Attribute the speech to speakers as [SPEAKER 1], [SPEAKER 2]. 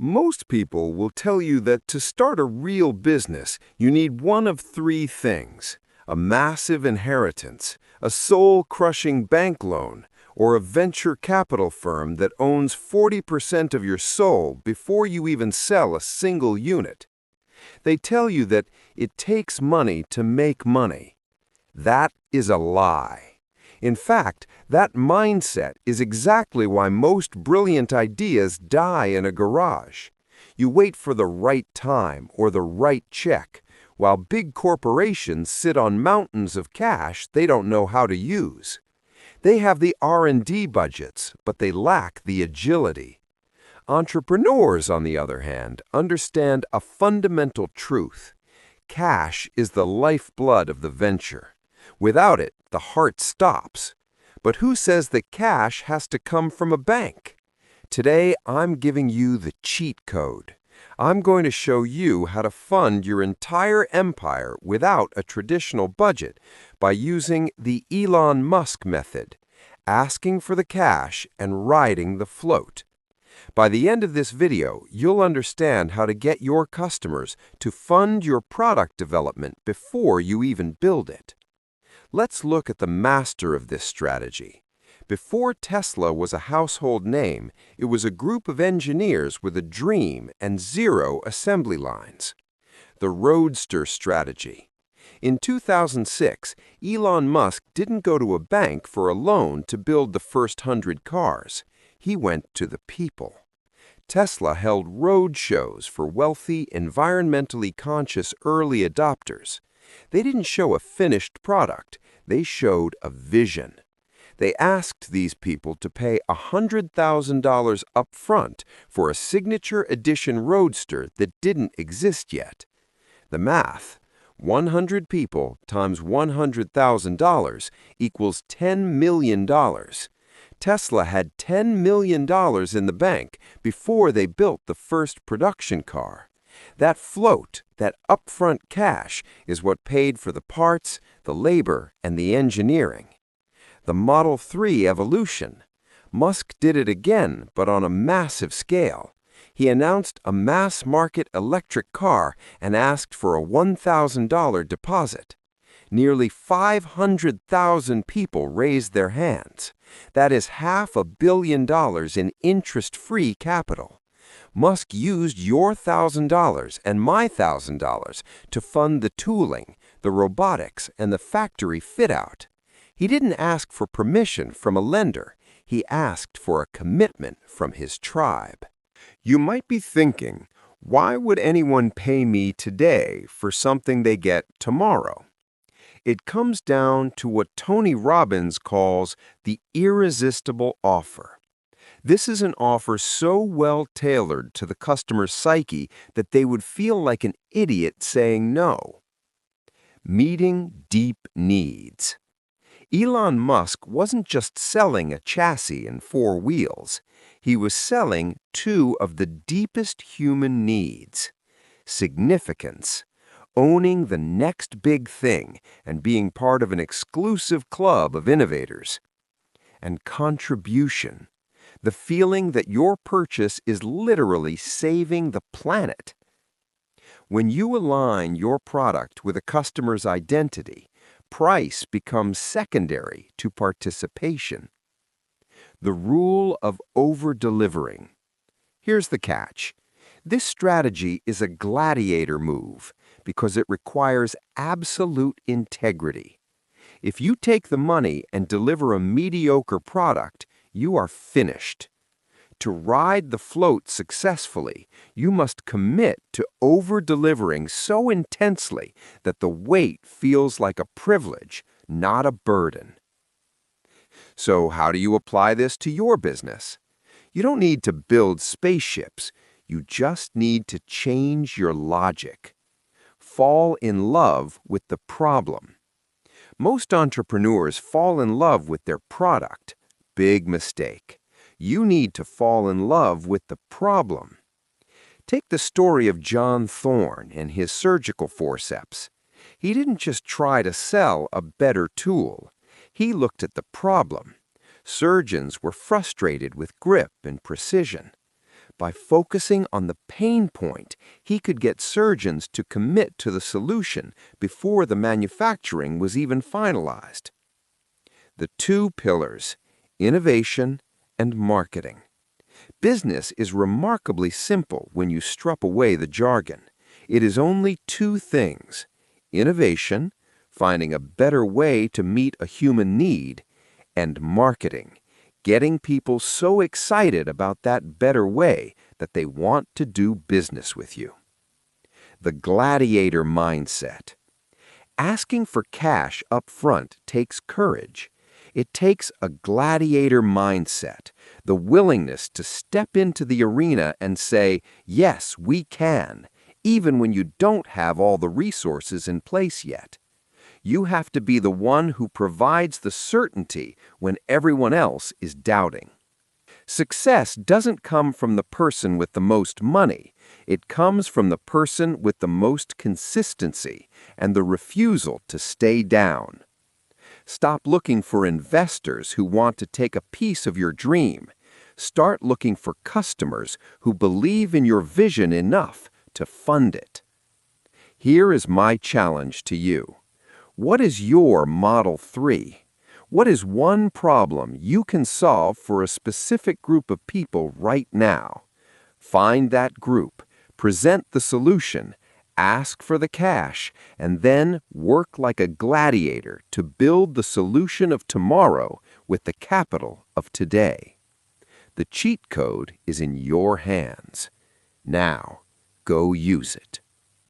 [SPEAKER 1] Most people will tell you that to start a real business, you need one of three things: a massive inheritance, a soul-crushing bank loan, or a venture capital firm that owns 40% of your soul before you even sell a single unit. They tell you that it takes money to make money. That is a lie. In fact, that mindset is exactly why most brilliant ideas die in a garage. You wait for the right time or the right check, while big corporations sit on mountains of cash they don't know how to use. They have the R&D budgets, but they lack the agility. Entrepreneurs, on the other hand, understand a fundamental truth. Cash is the lifeblood of the venture. Without it, the heart stops. But who says that cash has to come from a bank? Today, I'm giving you the cheat code. I'm going to show you how to fund your entire empire without a traditional budget by using the Elon Musk method, asking for the cash and riding the float. By the end of this video, you'll understand how to get your customers to fund your product development before you even build it. Let's look at the master of this strategy. Before Tesla was a household name, it was a group of engineers with a dream and zero assembly lines. The Roadster strategy. In 2006, Elon Musk didn't go to a bank for a loan to build the first 100 cars. He went to the people. Tesla held road shows for wealthy, environmentally conscious early adopters. They didn't show a finished product, they showed a vision. They asked these people to pay $100,000 up front for a signature edition Roadster that didn't exist yet. The math: 100 people times $100,000 equals $10 million. Tesla had $10 million in the bank before they built the first production car. That float, that upfront cash, is what paid for the parts, the labor, and the engineering. The Model 3 evolution. Musk did it again, but on a massive scale. He announced a mass-market electric car and asked for a $1,000 deposit. Nearly 500,000 people raised their hands. That is $500 million in interest-free capital. Musk used your $1,000 and my $1,000 to fund the tooling, the robotics, and the factory fit-out. He didn't ask for permission from a lender. He asked for a commitment from his tribe. You might be thinking, why would anyone pay me today for something they get tomorrow? It comes down to what Tony Robbins calls the irresistible offer. This is an offer so well tailored to the customer's psyche that they would feel like an idiot saying no. Meeting deep needs. Elon Musk wasn't just selling a chassis and 4 wheels. He was selling 2 of the deepest human needs: significance, owning the next big thing and being part of an exclusive club of innovators, and contribution, the feeling that your purchase is literally saving the planet. When you align your product with a customer's identity, price becomes secondary to participation. The rule of over-delivering. Here's the catch. This strategy is a gladiator move because it requires absolute integrity. If you take the money and deliver a mediocre product, you are finished. To ride the float successfully, you must commit to over-delivering so intensely that the weight feels like a privilege, not a burden. So how do you apply this to your business? You don't need to build spaceships. You just need to change your logic. Fall in love with the problem. Most entrepreneurs fall in love with their product. Big mistake. You need to fall in love with the problem. Take the story of John Thorne and his surgical forceps. He didn't just try to sell a better tool. He looked at the problem. Surgeons were frustrated with grip and precision. By focusing on the pain point, he could get surgeons to commit to the solution before the manufacturing was even finalized. The two pillars, innovation and marketing. Business is remarkably simple when you strip away the jargon. It is only two things: innovation, finding a better way to meet a human need, and marketing, getting people so excited about that better way that they want to do business with you. The gladiator mindset. Asking for cash up front takes courage. It takes a gladiator mindset, the willingness to step into the arena and say, yes, we can, even when you don't have all the resources in place yet. You have to be the one who provides the certainty when everyone else is doubting. Success doesn't come from the person with the most money. It comes from the person with the most consistency and the refusal to stay down. Stop looking for investors who want to take a piece of your dream. Start looking for customers who believe in your vision enough to fund it. Here is my challenge to you. What is your Model 3? What is one problem you can solve for a specific group of people right now? Find that group, present the solution, ask for the cash, and then work like a gladiator to build the solution of tomorrow with the capital of today. The cheat code is in your hands. Now, go use it.